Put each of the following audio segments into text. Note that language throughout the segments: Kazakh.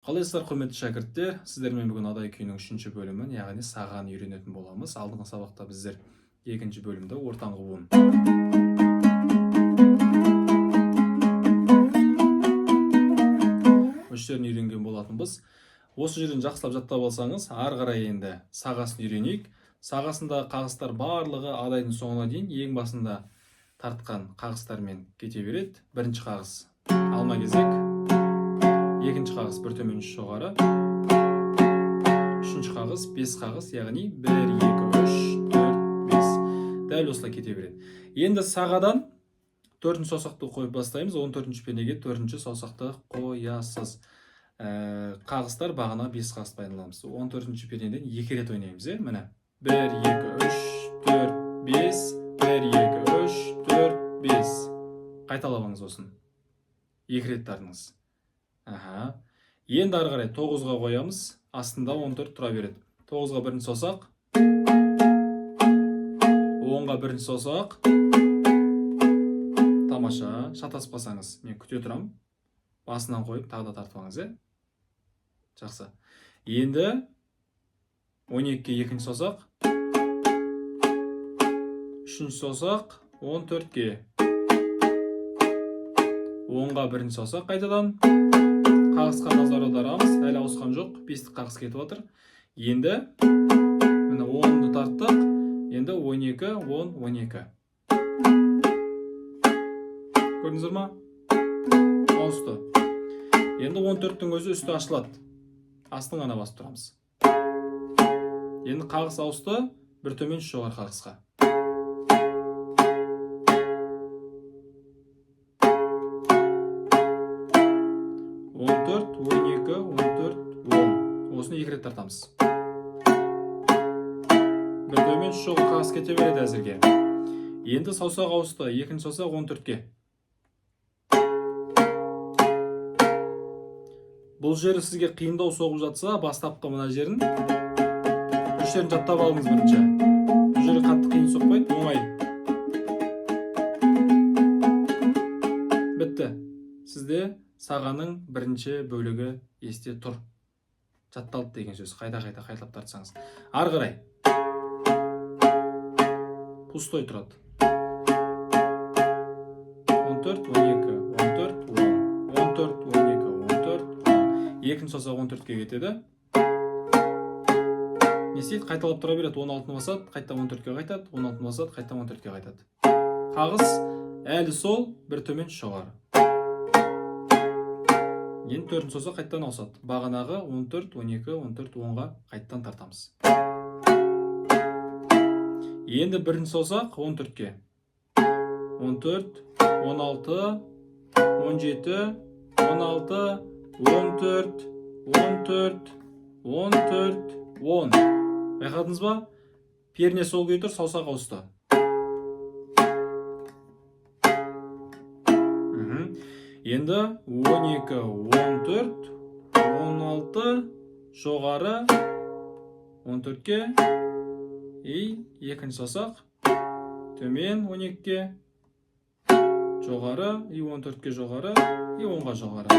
Қалайсыздар, құрметті шәкірттер? Сіздермен бүгін адай күйінің 3-ші бөлімін, яғни сағаны үйренетін боламыз. Алдыңғы сабақта біздер 2-ші бөлімді ортаңғы буын мөлшерін үйренген болатынбыз. Осы жерден жақсылап жаттап алсаңыз, ары қарай енді сағасын үйренейік. Сағасындағы қағыстар барлығы адайдың соңына дейін ең басында тартқан қағыстармен кете береді. Бірінші қағыс алма кезек, екінші қағыс бір төмен үш жоғары, үшінші қағыс бес қағыс, яғни 1, 2, 3, 4, 5. Дәл осылай кете береді. Енді сағадан 4-ші саусақты қойып бастаймыз. 14-ші пенеге 4-ші саусақты қоясыз. Қағыстар бағана 5 қағыс пайдаланамыз. 14-ші пенеден 2 рет ойнаймыз. Міне 1, 2, 3, 4, 5, 1, 2, 3, 4, 5. Қайталабаңыз осын. 2 рет тартыңыз. Енді ары қарай 9-ға қоямыз. Астында 14 тұра береді. 9-ға бірінші саусақ, 10-ға бірінші саусақ. Тамаша, шатаспасаңыз мен күте тұрам. Басынан қойып тағы да тартпаңыз. Жақсы. Енді 12-ге екінші саусақ, 3-ші саусақ, 14-ге 10-ға бірінші саусақ. Қайтадан қағысқа назар аударамыз. Әлі ауысқан жоқ, 5-тік қағыс кетіп отыр. Енді міне 10-ды тарттық. Енді 12, 10, 12. Көрдіңіздер ма? Ауысты. Енді 14-тің өзі үсті ашылады. Астын ғана басып тұрамыз. Енді қағыс ауысты, бір төмен үш жоғары қағысқа. 14, 12, 14, 10. Осыны 2 рет тартамыз. Бір төмен үш жоғары қағыс кете береді әзірге. Енді саусақ ауысты, екінші саусақ 14-ке. Бұл жері сізге қиындау соғып жатса, бастапқы мына жерін үш жерін жаттап алыңыз бірінші. Бұл жері қатты қиын соқпайды, оңай. Бітті. Сізде сағаның бірінші бөлігі есте тұр. Жатталды деген сөз. Қайта-қайта қайталап тартсаңыз. Ары қарай. Пустой тұрады. 14, 12, 14, 10. 14, 12, 14, 10. Екінші саусақ 14-ке кетеді. Не істейді? Қайталап тұра береді. 16-ны басады, қайта 14-ке қайтады. 16-ны басады, қайта 14-ке қайтады. Қағыс әлі сол, бір төмен жоғары. Енді 4-ші саусақ қайттан ауысады. Бағанағы 14, 12, 14, 10-ға қайттан тартамыз. Енді бірінші саусақ 14-ке. 14, 16, 17, 16, 14, 14, 14, 10. Байқадыңыз ба? Перне сол күйі тұр, саусақ ауысты. Енді 12, 14, 16, жоғары, 14-ке, екінші саусақ, төмен 12-ке, жоғары, 14-ке жоғары, 10-ға жоғары.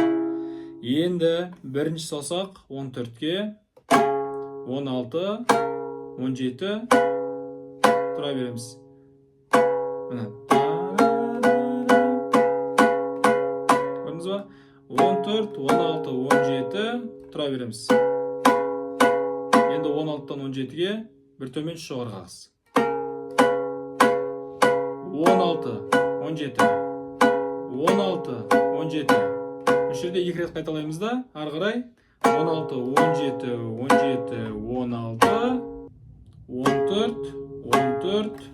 Енді бірінші саусақ 14-ке, 16, 17, тұра береміз. Міне. 14, 16, 17 тұра береміз. Енді 16-тан 17-ге бір төмен үш жоғары қағыс. 16, 17, 16, 17. Үш жерде 2 рет қайталаймыз да, ары қарай 16, 17, 17, 16, 14, 14,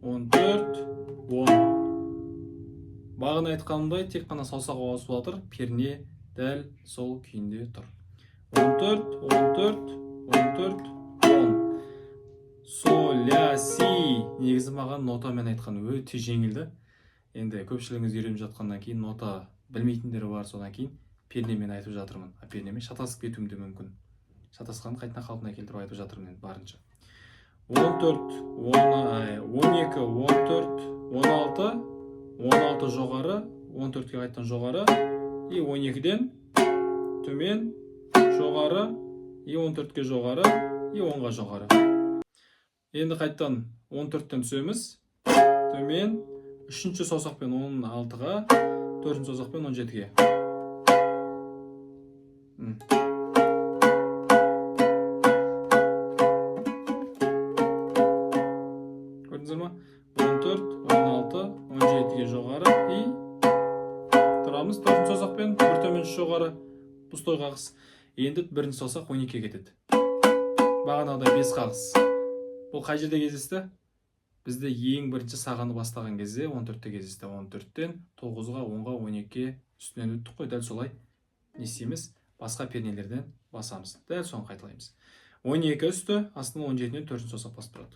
14, 10. Бағын айтқанымдай тек қана саусақ ауысып жатыр, перне дәл сол күйінде тұр. 14, 14, 14, 10. Сол, ля, си. Негізі маған нотамен айтқан өте жеңілді. Енді көпшілігіңіз үйреніп жатқаннан кейін нота білмейтіндері бар, содан кейін пернемен айтып жатырмын. Пернемен шатасып кетуім де мүмкін. Шатасқанды қайтадан қалпына келтіріп айтып жатырмын барынша. 14, 12, 14, 16, 16 жоғары, 14-ке қайттан жоғары, и 12-ден төмен, жоғары, 14-ке жоғары, 10-ға жоғары. Енді қайттан 14-тен түсеміз. Төмен, 3-ші саусақпен 16-ға, 4-ші саусақпен 17-ге. Көрдіңіздер ма? 14, 16, 17-ге жоғары. И тұрамыз 4-ші саусақпен, бір төмен жоғары. Пустой қағыс. Енді 1-ші саусақ 12-ге кетеді. Бағанағыдай 5 қағыс. Бұл қай жерде кездесті? Бізде ең бірінші сағаны бастаған кезде 14-те кездесті. 14-тен 9-ға, 10-ға, 12-ге үстінен өттік қой. Дәл солай не істейміз? Басқа пернелерден басамыз. Дәл соны қайталаймыз. 12 үсті, астынан 17-нен 4-ші саусақ басып тұрады.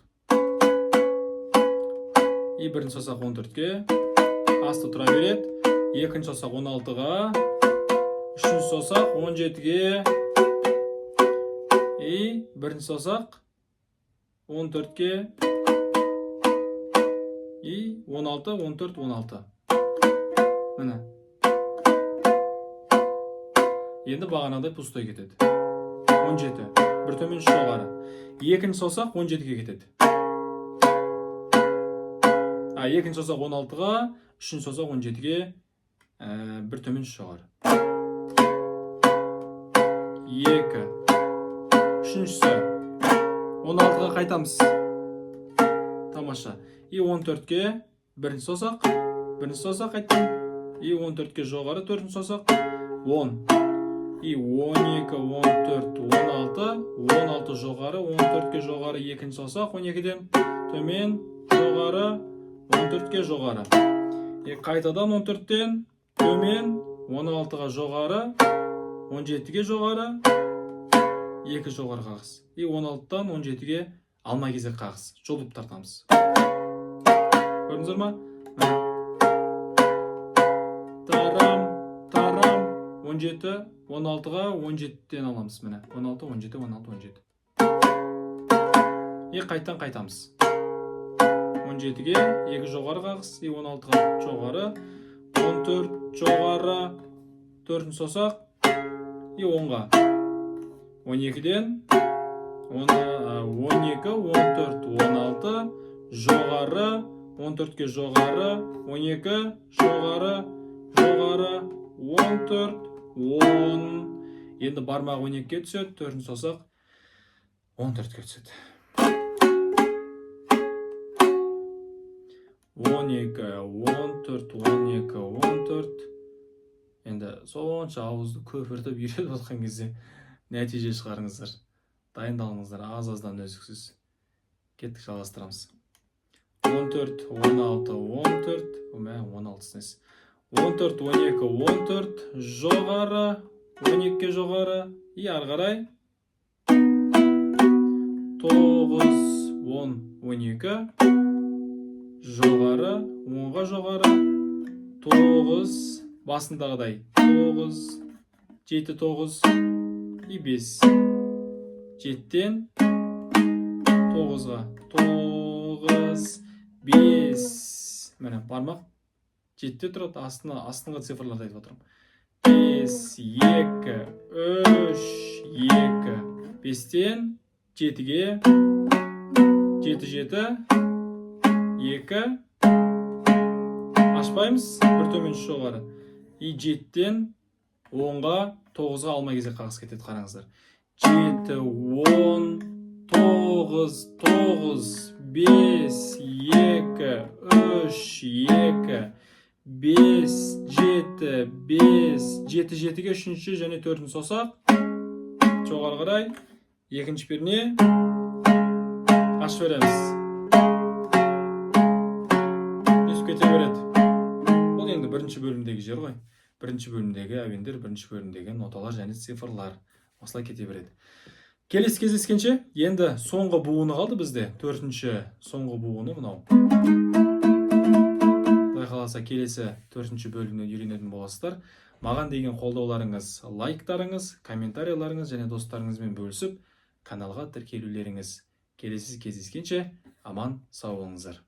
И 1-ші саусақ 14-ге, асты тұра береді. 2-ші саусақ 16-ға, 3-ші саусақ 17-ге, и 1-ші саусақ 14-ке, и 16, 14, 16. Міне. Енді бағанағыдай пустой кетеді. 17. Бір төмен жоғары. 2-ші саусақ 17-ге кетеді. 2-ші саусақ 16-ға, 3-ші саусақ 17-ге, бір төмен жоғары. 2. 3-ші 16-ға қайтамыз. Тамаша. И 14-ке 1-ші саусақ, 1-ші саусақ қайттым. И 14-ке жоғары 4-ші саусақ 10. И 12, 14, 16, 16 жоғары, 14-ке жоғары 2-ші саусақ 12-ден төмен, жоғары, 14-ке жоғары. И қайтадан 14-тен төмен, 16-ға жоғары, 17-ге жоғары, 2 жоғары қағыс. И 16-тан 17-ге алма кезек қағыс. Жұлдып тартамыз. Көрдіңіздер ма? Тарам, 17, 16-ға 17-тен аламыз. Міне, 16, 17, 16, 17. И қайттан қайтамыз. 17-ге 2 жоғары қағыс. И 16-ға жоғары, 14 жоғары, 4-ші саусақ. И 10-ға. 12-ден 12, 14, 16, жоғары, 14-ке жоғары, 12, жоғары, жоғары, 14, 10. Енді бармақ 12-ке түседі, 4-ші саусақ 14-ке түседі. 12, 14, 12, 14. Енді сонша ауызды көпіртіп үйретіп отқан кезде нәтиже шығарыңыздар. Дайындалыңыздар, аз-аздан өзіксіз. Кеттік, жалғастырамыз. 14, 16, 14, 16-сінес. 14, 12, 14, жоғары, 12-ке жоғары, и арғарай. 9, 10, 12, жоғары, 10-ға жоғары, 9, басындағыдай. 9, 7, 9, и 5. 7-тен 9-ға. 9, 5. Міне, бармақ 7-те тұрады, астыңғы цифрларды айтып отырмын. 5, 2, 3, 2. 5-тен 7-ге. 7, 7, 2. Ашпаймыз, бір төмен жоғары. И 7-тен 10-ға, 9-ға алма кезек қағыс кетеді, қараңыздар. 7, 10, 9, 9, 5, 2, 3, 2, 5, 7, 5, 7, 7-ге 3-ші және 4-ші саусақ. Жоғары қарай. 2-ші перне. Ашып береміз. Өсіп кете береді. Бұл енді бірінші бөлімдегі жер ғой. Бірінші бөлімдегі әуендер, бірінші бөлімдегі ноталар және цифрлар. Осылай кете береді. Келесі кездескенше, енді соңғы буыны қалды бізде. 4-ші соңғы буыны мынау. Құдай қаласа келесі 4-ші бөлімнен үйренетін боласыздар. Маған деген қолдауларыңыз, лайктарыңыз, комментарийларыңыз және достарыңызбен бөлісіп, каналға тіркелулеріңіз. Келесі кездескенше аман сау болыңыздар.